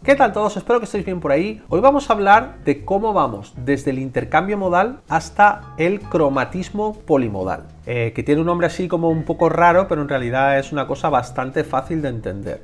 ¿Qué tal todos? Espero que estéis bien por ahí. Hoy vamos a hablar de cómo vamos desde el intercambio modal hasta el cromatismo polimodal, que tiene un nombre así como un poco raro, pero en realidad es una cosa bastante fácil de entender.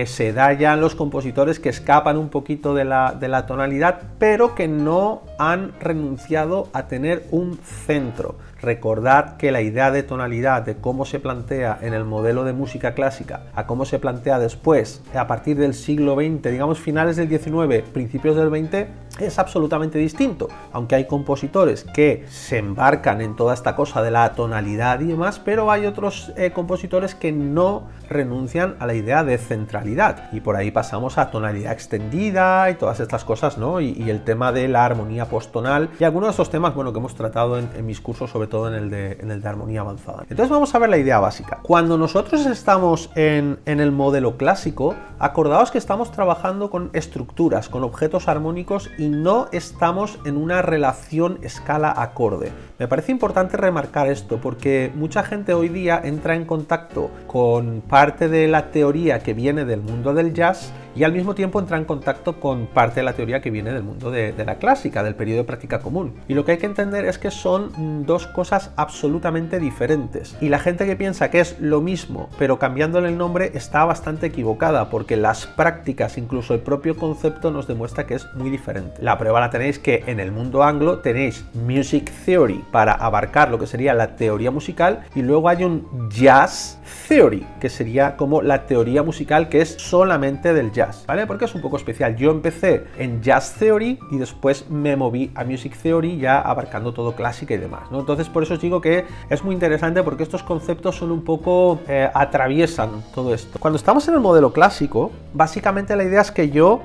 Se da ya en los compositores que escapan un poquito de la tonalidad, pero que no han renunciado a tener un centro. Recordad que la idea de tonalidad, de cómo se plantea en el modelo de música clásica, a cómo se plantea después, a partir del siglo XX, digamos finales del XIX, principios del XX, es absolutamente distinto. Aunque hay compositores que se embarcan en toda esta cosa de la tonalidad y demás, pero hay otros compositores que no renuncian a la idea de centralidad. Y por ahí pasamos a tonalidad extendida y todas estas cosas, ¿no? Y el tema de la armonía postonal y algunos de esos temas, bueno, que hemos tratado en mis cursos, sobre todo en el de armonía avanzada. Entonces vamos a ver la idea básica. Cuando nosotros estamos en el modelo clásico, acordaos que estamos trabajando con estructuras, con objetos armónicos y no estamos en una relación escala-acorde. Me parece importante remarcar esto porque mucha gente hoy día entra en contacto con parte de la teoría que viene del mundo del jazz y al mismo tiempo entra en contacto con parte de la teoría que viene del mundo de la clásica, del periodo de práctica común. Y lo que hay que entender es que son dos cosas absolutamente diferentes. Y la gente que piensa que es lo mismo, pero cambiándole el nombre, está bastante equivocada, porque las prácticas, incluso el propio concepto, nos demuestra que es muy diferente. La prueba la tenéis que en el mundo anglo tenéis Music Theory para abarcar lo que sería la teoría musical, y luego hay un Jazz Theory, que sería como la teoría musical que es solamente del jazz, ¿vale? Porque es un poco especial. Yo empecé en Jazz Theory y después me moví a Music Theory, ya abarcando todo clásica y demás, ¿no? Entonces por eso os digo que es muy interesante, porque estos conceptos son un poco atraviesan todo esto. Cuando estamos en el modelo clásico, básicamente la idea es que yo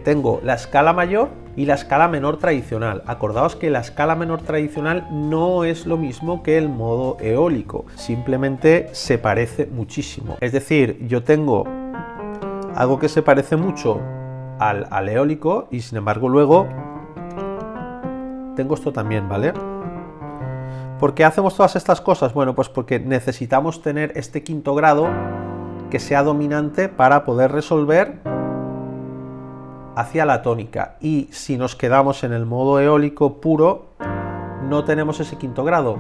tengo la escala mayor y la escala menor tradicional. Acordaos que la escala menor tradicional no es lo mismo que el modo eólico, simplemente se parece muchísimo. Es decir, yo tengo algo que se parece mucho al eólico y sin embargo luego tengo esto también, ¿vale? ¿Por qué hacemos todas estas cosas? Bueno, pues porque necesitamos tener este quinto grado que sea dominante para poder resolver hacia la tónica. Y si nos quedamos en el modo eólico puro, no tenemos ese quinto grado.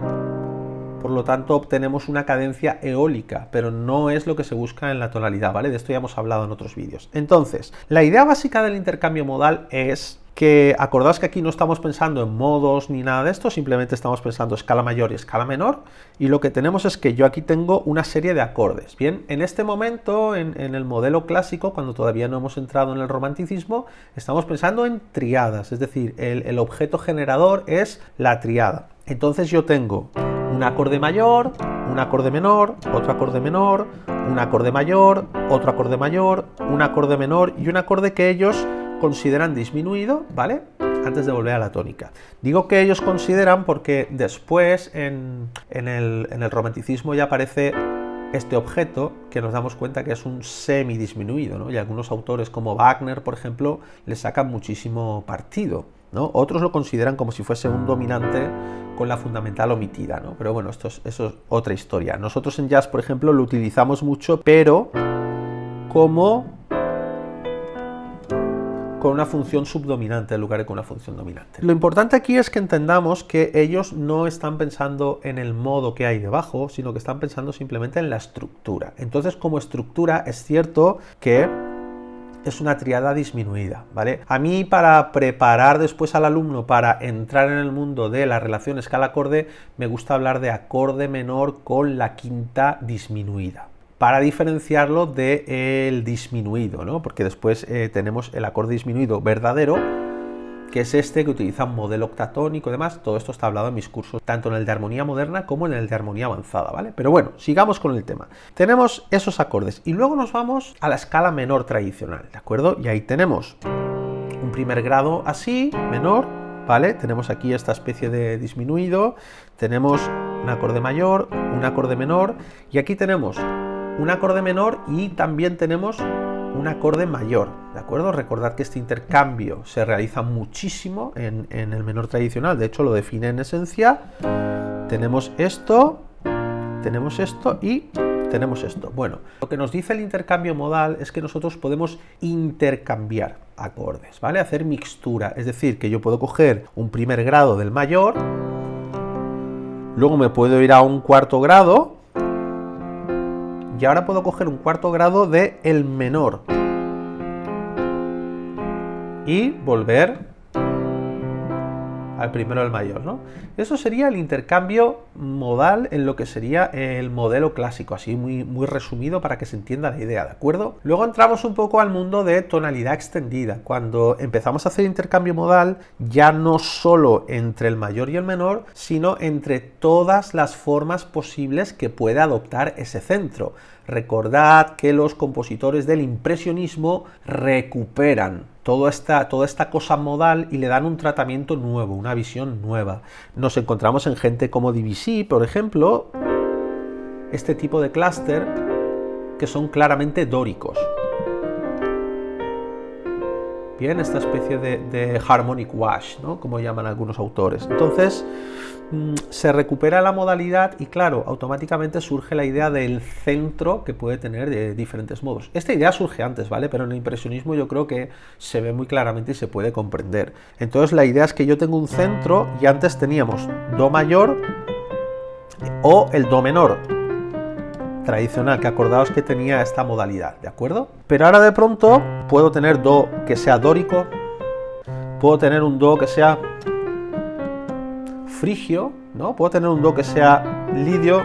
Por lo tanto, obtenemos una cadencia eólica, pero no es lo que se busca en la tonalidad, ¿vale? De esto ya hemos hablado en otros vídeos. Entonces, la idea básica del intercambio modal es que, acordaos que aquí no estamos pensando en modos ni nada de esto, simplemente estamos pensando escala mayor y escala menor, y lo que tenemos es que yo aquí tengo una serie de acordes. Bien, en este momento, en el modelo clásico, cuando todavía no hemos entrado en el romanticismo, estamos pensando en triadas, es decir, el objeto generador es la triada. Entonces yo tengo un acorde mayor, un acorde menor, otro acorde menor, un acorde mayor, otro acorde mayor, un acorde menor y un acorde que ellos consideran disminuido, ¿vale? Antes de volver a la tónica. Digo que ellos consideran porque después en el romanticismo ya aparece este objeto que nos damos cuenta que es un semidisminuido, ¿no? Y algunos autores como Wagner, por ejemplo, le sacan muchísimo partido, ¿no? Otros lo consideran como si fuese un dominante con la fundamental omitida, ¿no? Pero bueno, eso es otra historia. Nosotros en jazz, por ejemplo, lo utilizamos mucho, pero como con una función subdominante en lugar de con una función dominante. Lo importante aquí es que entendamos que ellos no están pensando en el modo que hay debajo, sino que están pensando simplemente en la estructura. Entonces, como estructura, es cierto que es una triada disminuida, ¿vale? A mí, para preparar después al alumno para entrar en el mundo de la relación escala-acorde, me gusta hablar de acorde menor con la quinta disminuida, para diferenciarlo del disminuido, ¿no? Porque después tenemos el acorde disminuido verdadero, que es este que utiliza un modelo octatónico y demás. Todo esto está hablado en mis cursos, tanto en el de armonía moderna como en el de armonía avanzada, ¿vale? Pero bueno, sigamos con el tema. Tenemos esos acordes y luego nos vamos a la escala menor tradicional, ¿de acuerdo? Y ahí tenemos un primer grado así, menor, ¿vale? Tenemos aquí esta especie de disminuido, tenemos un acorde mayor, un acorde menor, y aquí tenemos un acorde menor y también tenemos un acorde mayor, ¿de acuerdo? Recordad que este intercambio se realiza muchísimo en el menor tradicional, de hecho lo define en esencia. Tenemos esto y tenemos esto. Bueno, lo que nos dice el intercambio modal es que nosotros podemos intercambiar acordes, ¿vale? Hacer mixtura, es decir, que yo puedo coger un primer grado del mayor, luego me puedo ir a un cuarto grado y ahora puedo coger un cuarto grado de el menor y volver al primero del mayor, ¿no? Eso sería el intercambio modal en lo que sería el modelo clásico, así muy resumido para que se entienda la idea, ¿de acuerdo? Luego entramos un poco al mundo de tonalidad extendida. Cuando empezamos a hacer intercambio modal, ya no solo entre el mayor y el menor, sino entre todas las formas posibles que puede adoptar ese centro. Recordad que los compositores del impresionismo recuperan toda esta cosa modal y le dan un tratamiento nuevo, una visión nueva. Nos encontramos en gente como Debussy, por ejemplo, este tipo de clúster que son claramente dóricos. Bien, esta especie de harmonic wash, ¿no? Como llaman algunos autores. Entonces, se recupera la modalidad y claro, automáticamente surge la idea del centro que puede tener de diferentes modos. Esta idea surge antes, ¿vale? Pero en el impresionismo yo creo que se ve muy claramente y se puede comprender. Entonces la idea es que yo tengo un centro y antes teníamos Do mayor o el Do menor tradicional, que acordaos que tenía esta modalidad, ¿de acuerdo? Pero ahora de pronto puedo tener Do que sea dórico, puedo tener un Do que sea frigio, ¿no? Puedo tener un Do que sea lidio,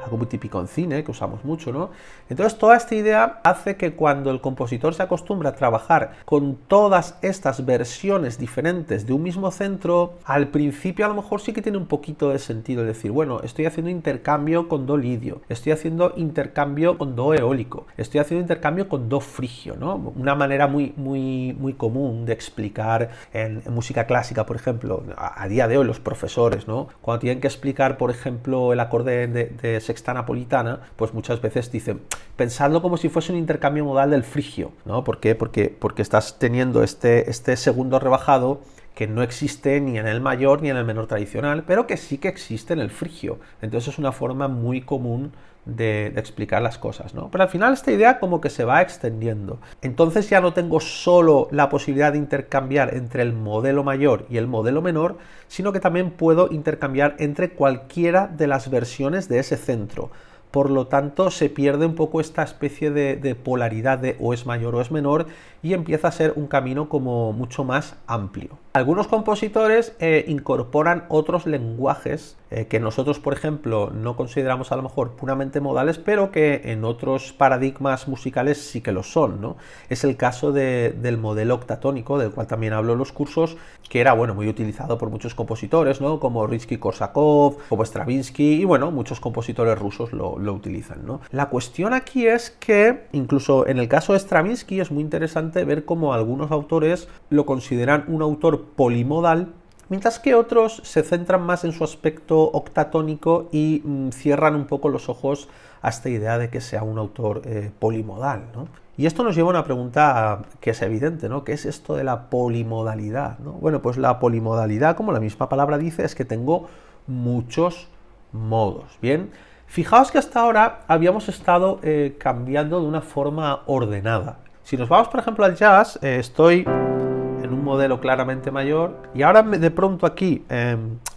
algo muy típico en cine, que usamos mucho, ¿no? Entonces toda esta idea hace que cuando el compositor se acostumbra a trabajar con todas estas versiones diferentes de un mismo centro, al principio a lo mejor sí que tiene un poquito de sentido, es decir, bueno, estoy haciendo intercambio con Do lidio, estoy haciendo intercambio con Do eólico, estoy haciendo intercambio con Do frigio, ¿no? Una manera muy común de explicar en música clásica, por ejemplo, a día de hoy los profesores, ¿no? Cuando tienen que explicar, por ejemplo, el acorde de sexta napolitana, pues muchas veces dicen, pensadlo como si fuese un intercambio modal del frigio, ¿no? ¿Por qué? Porque estás teniendo este segundo rebajado que no existe ni en el mayor ni en el menor tradicional, pero que sí que existe en el frigio. Entonces es una forma muy común de explicar las cosas, ¿no? Pero al final esta idea como que se va extendiendo. Entonces ya no tengo solo la posibilidad de intercambiar entre el modelo mayor y el modelo menor, sino que también puedo intercambiar entre cualquiera de las versiones de ese centro. Por lo tanto, se pierde un poco esta especie de polaridad de o es mayor o es menor y empieza a ser un camino como mucho más amplio. Algunos compositores incorporan otros lenguajes que nosotros, por ejemplo, no consideramos a lo mejor puramente modales, pero que en otros paradigmas musicales sí que lo son, ¿no? Es el caso del modelo octatónico, del cual también hablo en los cursos, que era, bueno, muy utilizado por muchos compositores, ¿no? Como Rimsky-Korsakov, como Stravinsky, y bueno, muchos compositores rusos lo utilizan, ¿no? La cuestión aquí es que, incluso en el caso de Stravinsky, es muy interesante ver cómo algunos autores lo consideran un autor polimodal, mientras que otros se centran más en su aspecto octatónico y cierran un poco los ojos a esta idea de que sea un autor polimodal, ¿no? Y esto nos lleva a una pregunta que es evidente, ¿no? ¿Qué es esto de la polimodalidad, ¿no? Bueno, pues la polimodalidad, como la misma palabra dice, es que tengo muchos modos, ¿bien? Fijaos que hasta ahora habíamos estado cambiando de una forma ordenada. Si nos vamos, por ejemplo, al jazz, estoy en un modelo claramente mayor y ahora de pronto aquí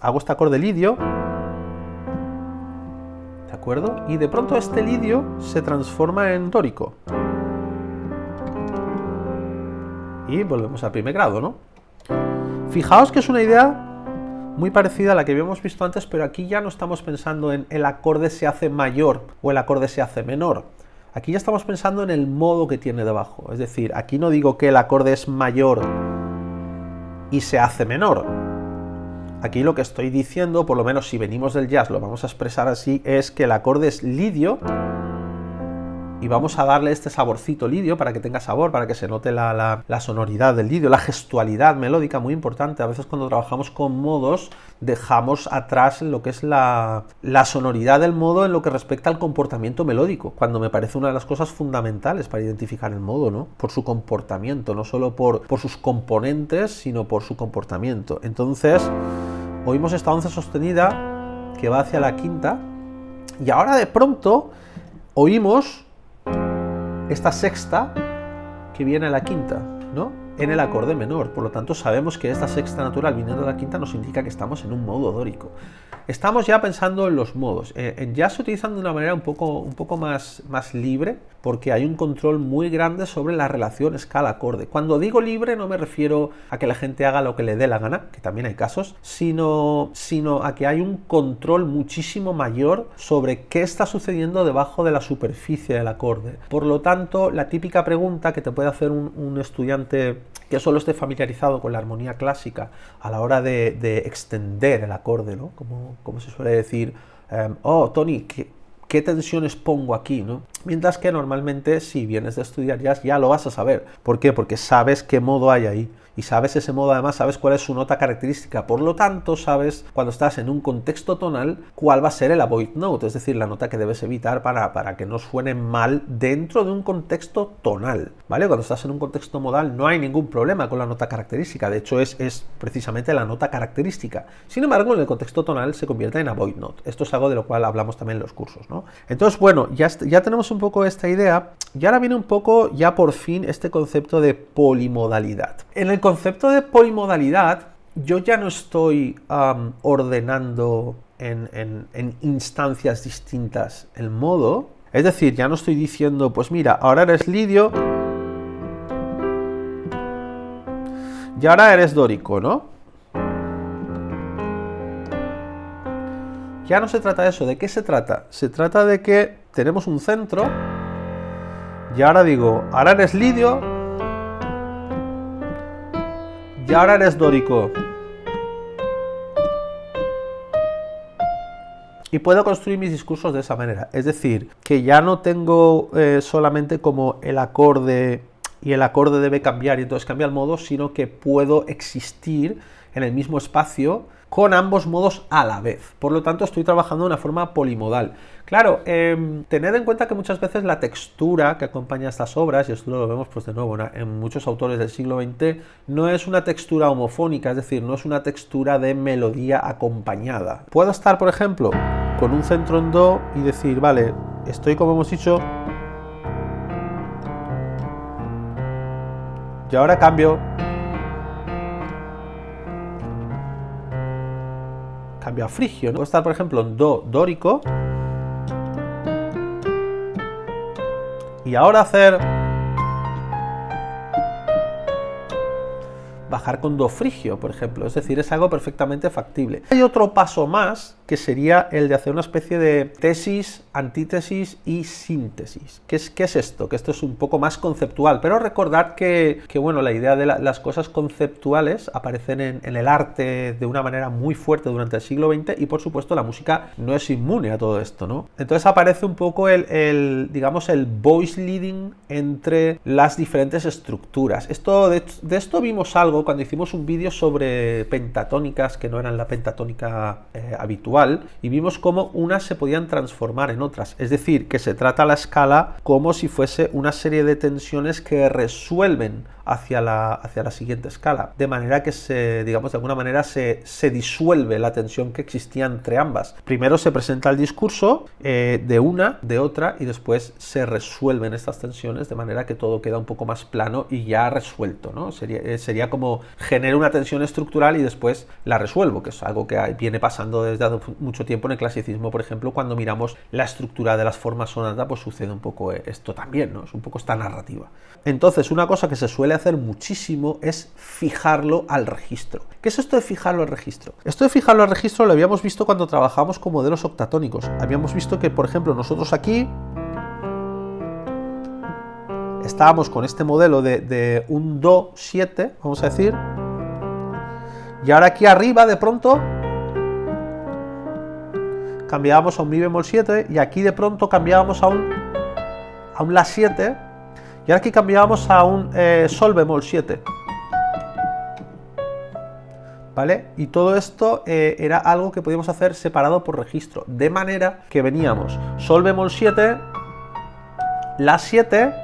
hago este acorde lidio, ¿de acuerdo? Y de pronto este lidio se transforma en dórico. Y volvemos al primer grado, ¿no? Fijaos que es una idea muy parecida a la que habíamos visto antes, pero aquí ya no estamos pensando en el acorde se hace mayor o el acorde se hace menor. Aquí ya estamos pensando en el modo que tiene debajo. Es decir, aquí no digo que el acorde es mayor y se hace menor. Aquí lo que estoy diciendo, por lo menos si venimos del jazz, lo vamos a expresar así, es que el acorde es lidio y vamos a darle este saborcito lidio para que tenga sabor, para que se note la sonoridad del lidio, la gestualidad melódica, muy importante. A veces cuando trabajamos con modos dejamos atrás lo que es la sonoridad del modo en lo que respecta al comportamiento melódico, cuando me parece una de las cosas fundamentales para identificar el modo, ¿no? Por su comportamiento, no solo por sus componentes, sino por su comportamiento. Entonces, oímos esta once sostenida que va hacia la quinta y ahora de pronto oímos esta sexta que viene a la quinta, ¿no? En el acorde menor. Por lo tanto, sabemos que esta sexta natural viniendo de la quinta nos indica que estamos en un modo dórico. Estamos ya pensando en los modos. Ya se utilizan de una manera un poco más libre, porque hay un control muy grande sobre la relación escala-acorde. Cuando digo libre no me refiero a que la gente haga lo que le dé la gana, que también hay casos, sino a que hay un control muchísimo mayor sobre qué está sucediendo debajo de la superficie del acorde. Por lo tanto, la típica pregunta que te puede hacer un estudiante que solo esté familiarizado con la armonía clásica a la hora de extender el acorde, ¿no? Como se suele decir, oh, Tony, ¿qué tensiones pongo aquí, ¿no? Mientras que normalmente si vienes de estudiar jazz ya lo vas a saber. ¿Por qué? Porque sabes qué modo hay ahí. Y sabes ese modo, además sabes cuál es su nota característica. Por lo tanto, sabes cuando estás en un contexto tonal cuál va a ser el avoid note, es decir, la nota que debes evitar para que no suene mal dentro de un contexto tonal, ¿vale? Cuando estás en un contexto modal no hay ningún problema con la nota característica, de hecho es precisamente la nota característica. Sin embargo, en el contexto tonal se convierte en avoid note. Esto es algo de lo cual hablamos también en los cursos, ¿no? Entonces, bueno, ya tenemos un poco esta idea, y ahora viene un poco, ya por fin, este concepto de polimodalidad. En el concepto de polimodalidad, yo ya no estoy ordenando en instancias distintas el modo, es decir, ya no estoy diciendo, pues mira, ahora eres lidio y ahora eres dórico, ¿no? Ya no se trata de eso. ¿De qué se trata? Se trata de que tenemos un centro y ahora digo, ahora eres lidio y ahora eres dórico. Y puedo construir mis discursos de esa manera. Es decir, que ya no tengo solamente como el acorde y el acorde debe cambiar y entonces cambia el modo, sino que puedo existir en el mismo espacio con ambos modos a la vez. Por lo tanto, estoy trabajando de una forma polimodal. Claro, tened en cuenta que muchas veces la textura que acompaña estas obras, y esto lo vemos pues de nuevo en muchos autores del siglo XX, no es una textura homofónica, es decir, no es una textura de melodía acompañada. Puedo estar, por ejemplo, con un centro en do y decir, vale, estoy como hemos dicho, y ahora cambio a frigio, ¿no? Puedo estar, por ejemplo, en do dórico y ahora hacer bajar con do frigio, por ejemplo, es decir, es algo perfectamente factible. Hay otro paso más que sería el de hacer una especie de tesis, antítesis y síntesis. ¿Qué es esto? Que esto es un poco más conceptual, pero recordad que bueno, la idea de las cosas conceptuales aparecen en el arte de una manera muy fuerte durante el siglo XX y por supuesto la música no es inmune a todo esto, ¿no? Entonces aparece un poco digamos, el voice leading entre las diferentes estructuras. De esto vimos algo cuando hicimos un vídeo sobre pentatónicas que no eran la pentatónica habitual, y vimos cómo unas se podían transformar en otras, es decir, que se trata la escala como si fuese una serie de tensiones que resuelven hacia la siguiente escala, de manera que digamos, de alguna manera se disuelve la tensión que existía entre ambas. Primero se presenta el discurso de una, de otra, y después se resuelven estas tensiones de manera que todo queda un poco más plano y ya resuelto, ¿no? Sería como genero una tensión estructural y después la resuelvo, que es algo que viene pasando desde hace mucho tiempo en el clasicismo, por ejemplo, cuando miramos la estructura de las formas sonata, pues sucede un poco esto también, ¿no? Es un poco esta narrativa. Entonces, una cosa que se suele hacer muchísimo es fijarlo al registro. ¿Qué es esto de fijarlo al registro? Esto de fijarlo al registro lo habíamos visto cuando trabajamos con modelos octatónicos. Habíamos visto que, por ejemplo, nosotros aquí estábamos con este modelo de un do 7, vamos a decir, y ahora aquí arriba de pronto cambiábamos a un mi bemol 7 y aquí de pronto cambiábamos a un la 7 y ahora aquí cambiábamos a un sol bemol 7, ¿vale? Y todo esto era algo que podíamos hacer separado por registro, de manera que veníamos sol bemol 7, la 7,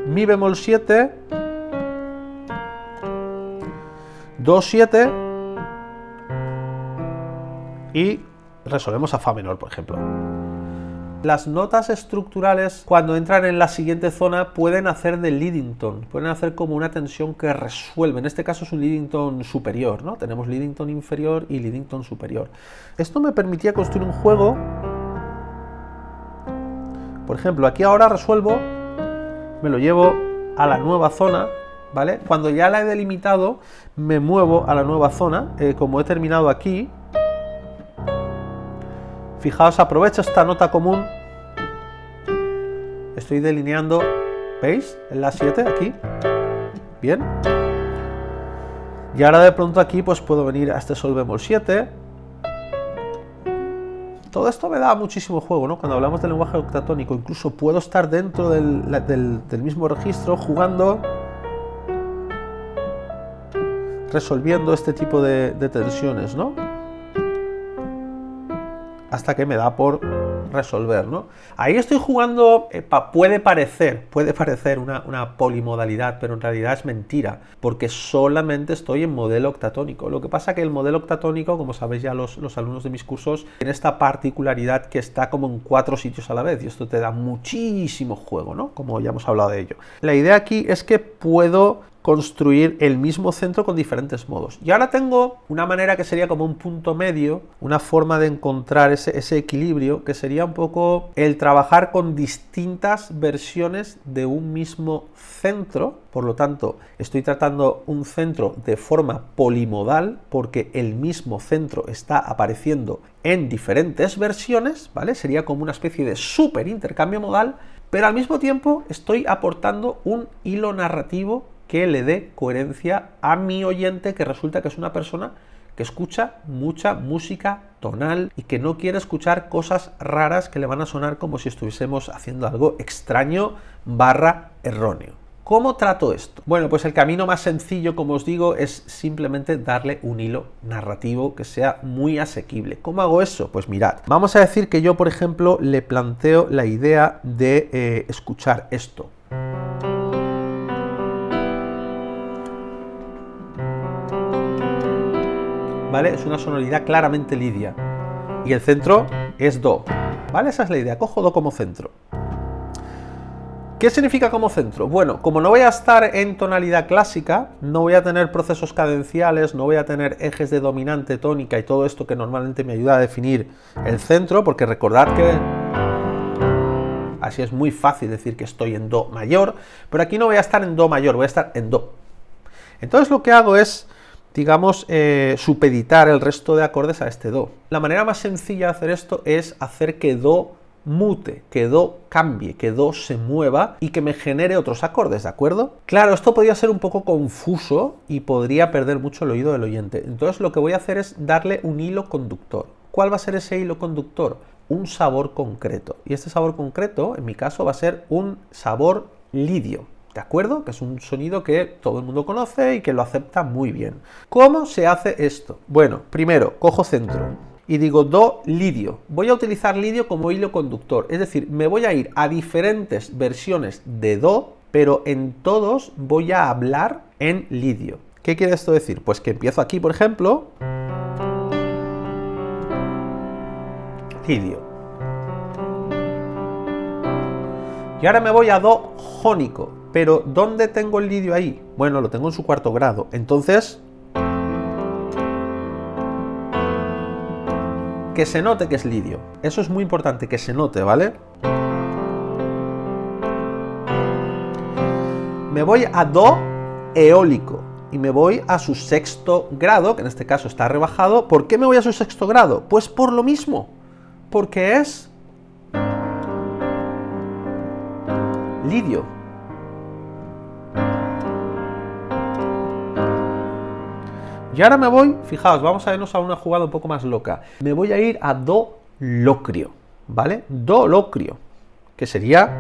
mi bemol 7, do 7 y resolvemos a fa menor, por ejemplo. Las notas estructurales, cuando entran en la siguiente zona, pueden hacer de leading tone, pueden hacer como una tensión que resuelve. En este caso es un leading tone superior, ¿no? Tenemos leading tone inferior y leading tone superior. Esto me permitía construir un juego. Por ejemplo, aquí ahora resuelvo, me lo llevo a la nueva zona, ¿vale? Cuando ya la he delimitado, me muevo a la nueva zona. Como he terminado aquí, fijaos, aprovecho esta nota común. Estoy delineando, ¿veis? En la 7 aquí. Bien. Y ahora de pronto aquí pues puedo venir a este sol bemol 7. Todo esto me da muchísimo juego, ¿no? Cuando hablamos del lenguaje octatónico, incluso puedo estar dentro del mismo registro jugando, resolviendo este tipo de tensiones, ¿no? Hasta que me da por resolver, ¿no? Ahí estoy jugando, puede parecer una polimodalidad, pero en realidad es mentira, porque solamente estoy en modelo octatónico. Lo que pasa que el modelo octatónico, como sabéis ya los alumnos de mis cursos, tiene esta particularidad que está como en 4 sitios a la vez, y esto te da muchísimo juego, ¿no? Como ya hemos hablado de ello. La idea aquí es que puedo construir el mismo centro con diferentes modos. Y ahora tengo una manera que sería como un punto medio, una forma de encontrar ese equilibrio, que sería un poco el trabajar con distintas versiones de un mismo centro. Por lo tanto, estoy tratando un centro de forma polimodal, porque el mismo centro está apareciendo en diferentes versiones, ¿vale? Sería como una especie de súper intercambio modal, pero al mismo tiempo estoy aportando un hilo narrativo que le dé coherencia a mi oyente, que resulta que es una persona que escucha mucha música tonal y que no quiere escuchar cosas raras que le van a sonar como si estuviésemos haciendo algo extraño / erróneo. ¿Cómo trato esto? Bueno, pues el camino más sencillo, como os digo, es simplemente darle un hilo narrativo que sea muy asequible. ¿Cómo hago eso? Pues mirad, vamos a decir que yo, por ejemplo, le planteo la idea de escuchar esto. ¿Vale? Es una sonoridad claramente lidia. Y el centro es do. ¿Vale? Esa es la idea. Cojo do como centro. ¿Qué significa como centro? Bueno, como no voy a estar en tonalidad clásica, no voy a tener procesos cadenciales, no voy a tener ejes de dominante, tónica y todo esto que normalmente me ayuda a definir el centro, porque recordad que así es muy fácil decir que estoy en do mayor, pero aquí no voy a estar en do mayor, voy a estar en do. Entonces lo que hago es, digamos, supeditar el resto de acordes a este do. La manera más sencilla de hacer esto es hacer que do mute, que do cambie, que do se mueva y que me genere otros acordes, ¿de acuerdo? Claro, esto podría ser un poco confuso y podría perder mucho el oído del oyente. Entonces lo que voy a hacer es darle un hilo conductor. ¿Cuál va a ser ese hilo conductor? Un sabor concreto. Y este sabor concreto, en mi caso, va a ser un sabor lidio. ¿De acuerdo? Que es un sonido que todo el mundo conoce y que lo acepta muy bien. ¿Cómo se hace esto? Bueno, primero, cojo centro y digo do lidio. Voy a utilizar lidio como hilo conductor, es decir, me voy a ir a diferentes versiones de do, pero en todos voy a hablar en lidio. ¿Qué quiere esto decir? Pues que empiezo aquí, por ejemplo, lidio. Y ahora me voy a do jónico. Pero, ¿dónde tengo el lidio ahí? Bueno, lo tengo en su cuarto grado. Entonces, que se note que es lidio. Eso es muy importante, que se note, ¿vale? Me voy a do eólico y me voy a su sexto grado, que en este caso está rebajado. ¿Por qué me voy a su sexto grado? Pues por lo mismo, porque es lidio. Y ahora me voy, fijaos, vamos a irnos a una jugada un poco más loca. Me voy a ir a do locrio, ¿vale? Do locrio, que sería...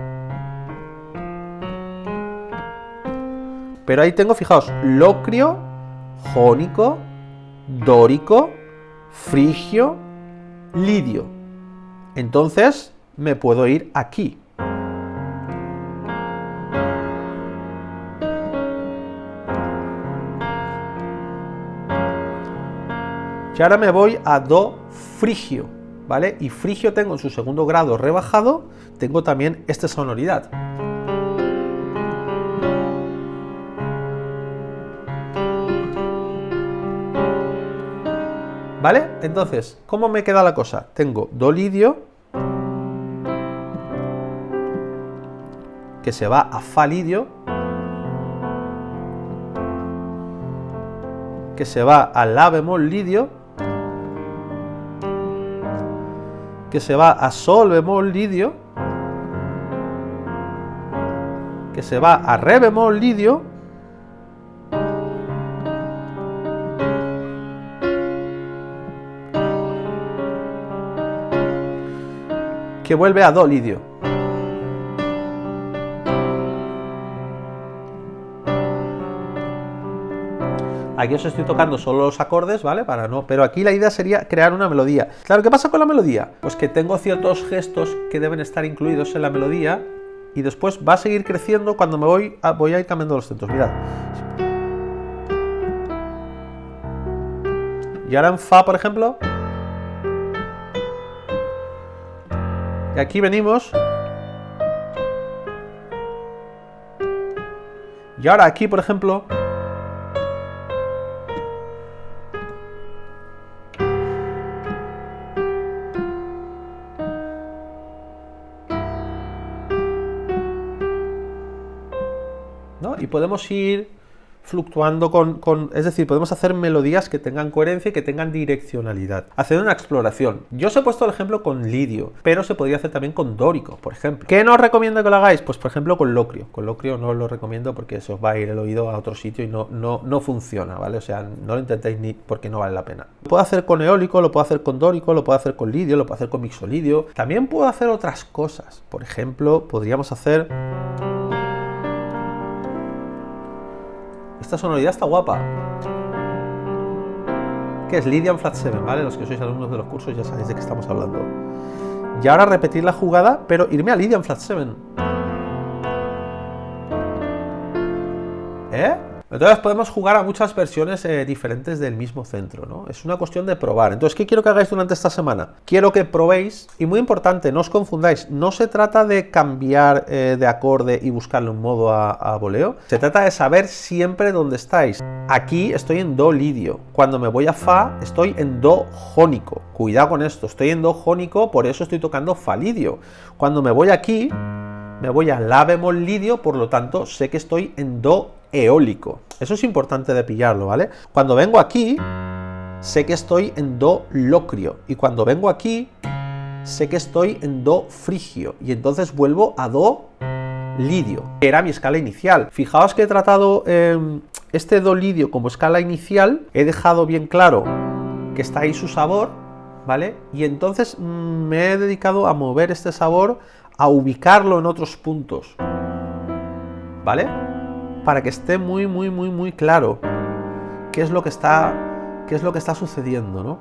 Pero ahí tengo, fijaos, locrio, jónico, dórico, frigio, lidio. Entonces me puedo ir aquí. Y ahora me voy a do frigio. ¿vale? Y frigio tengo en su segundo grado rebajado, tengo también esta sonoridad. ¿Vale? Entonces, ¿cómo me queda la cosa? Tengo do lidio, que se va a fa lidio, que se va a la bemol lidio, que se va a sol bemol lidio, que se va a re bemol lidio, que vuelve a do lidio. Aquí os estoy tocando solo los acordes, ¿vale? Para no, pero aquí la idea sería crear una melodía. Claro, ¿qué pasa con la melodía? Pues que tengo ciertos gestos que deben estar incluidos en la melodía y después va a seguir creciendo cuando me voy a ir cambiando los centros. Mirad. Y ahora en fa, por ejemplo. Y aquí venimos. Y ahora aquí, por ejemplo. ¿No? Y podemos ir fluctuando es decir, podemos hacer melodías que tengan coherencia y que tengan direccionalidad. Hacer una exploración. Yo os he puesto el ejemplo con lidio, pero se podría hacer también con dórico, por ejemplo. ¿Qué no os recomiendo que lo hagáis? Pues por ejemplo con locrio. Con locrio no os lo recomiendo porque se os va a ir el oído a otro sitio y no funciona, ¿vale? O sea, no lo intentéis ni porque no vale la pena. Lo puedo hacer con eólico, lo puedo hacer con dórico, lo puedo hacer con lidio, lo puedo hacer con mixolidio. También puedo hacer otras cosas. Por ejemplo, podríamos hacer... Esta sonoridad está guapa. Que es Lydian Flat 7, ¿vale? Los que sois alumnos de los cursos ya sabéis de qué estamos hablando. Y ahora repetir la jugada, pero irme a Lydian Flat 7. ¿Eh? Entonces podemos jugar a muchas versiones diferentes del mismo centro, ¿no? Es una cuestión de probar. Entonces, ¿qué quiero que hagáis durante esta semana? Quiero que probéis, y muy importante, no os confundáis, no se trata de cambiar de acorde y buscarle un modo a voleo, se trata de saber siempre dónde estáis. Aquí estoy en do lidio, cuando me voy a fa estoy en do jónico, cuidado con esto, estoy en do jónico, por eso estoy tocando fa lidio. Cuando me voy aquí, me voy a la bemol lidio, por lo tanto sé que estoy en do eólico. Eso es importante de pillarlo, ¿vale? Cuando vengo aquí, sé que estoy en do locrio. Y cuando vengo aquí, sé que estoy en do frigio. Y entonces vuelvo a do lidio, que era mi escala inicial. Fijaos que he tratado este do lidio como escala inicial. He dejado bien claro que está ahí su sabor, ¿vale? Y entonces me he dedicado a mover este sabor, a ubicarlo en otros puntos, ¿vale? Para que esté muy claro qué es lo que está sucediendo, ¿no?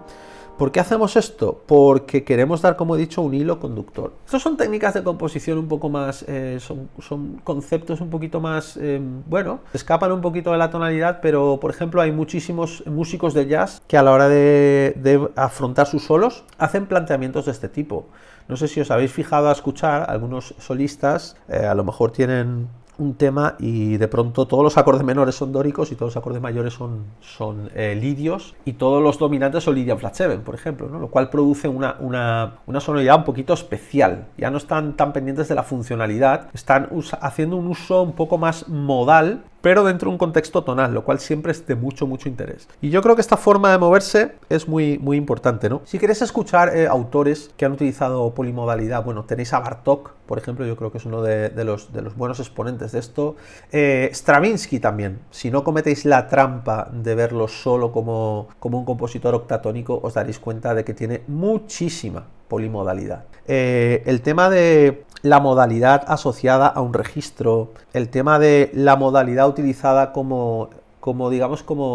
¿Por qué hacemos esto? Porque queremos dar, como he dicho, un hilo conductor. Estas son técnicas de composición un poco más, son conceptos un poquito más, bueno, escapan un poquito de la tonalidad, pero por ejemplo hay muchísimos músicos de jazz que a la hora de afrontar sus solos hacen planteamientos de este tipo. No sé si os habéis fijado a escuchar, algunos solistas a lo mejor tienen un tema y de pronto todos los acordes menores son dóricos y todos los acordes mayores son lidios y todos los dominantes son Lydian Flat 7, por ejemplo, ¿no? Lo cual produce una sonoridad un poquito especial. Ya no están tan pendientes de la funcionalidad, están haciendo un uso un poco más modal, pero dentro de un contexto tonal, lo cual siempre es de mucho interés. Y yo creo que esta forma de moverse es muy importante, ¿no? Si queréis escuchar autores que han utilizado polimodalidad, bueno, tenéis a Bartók, por ejemplo, yo creo que es uno de los buenos exponentes de esto. Stravinsky también. Si no cometéis la trampa de verlo solo como un compositor octatónico, os daréis cuenta de que tiene muchísima polimodalidad. El tema de la modalidad asociada a un registro, el tema de la modalidad utilizada como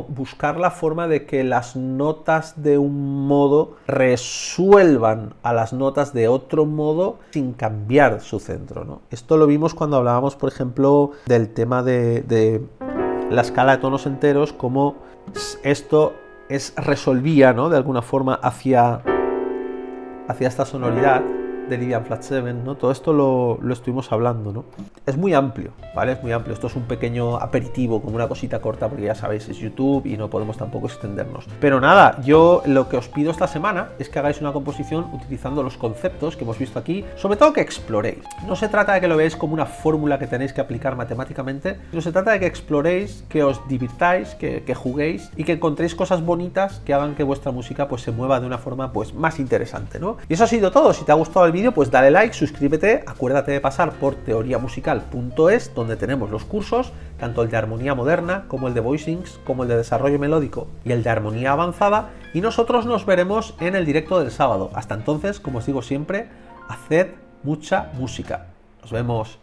buscar la forma de que las notas de un modo resuelvan a las notas de otro modo sin cambiar su centro, ¿no? Esto lo vimos cuando hablábamos, por ejemplo, del tema de la escala de tonos enteros, como esto resolvía, ¿no? De alguna forma hacia hacía esta sonoridad de Lydian Flat 7, ¿no? Todo esto lo estuvimos hablando, ¿no? Es muy amplio, ¿vale? Es muy amplio. Esto es un pequeño aperitivo, como una cosita corta, porque ya sabéis, es YouTube y no podemos tampoco extendernos. Pero nada, yo lo que os pido esta semana es que hagáis una composición utilizando los conceptos que hemos visto aquí, sobre todo que exploréis. No se trata de que lo veáis como una fórmula que tenéis que aplicar matemáticamente, sino se trata de que exploréis, que os divirtáis, que juguéis y que encontréis cosas bonitas que hagan que vuestra música pues se mueva de una forma pues más interesante, ¿no? Y eso ha sido todo. Si te ha gustado el vídeo, pues dale like, suscríbete, acuérdate de pasar por teoriamusical.es, donde tenemos los cursos, tanto el de armonía moderna, como el de voicings, como el de desarrollo melódico y el de armonía avanzada, y nosotros nos veremos en el directo del sábado. Hasta entonces, como os digo siempre, haced mucha música. Nos vemos.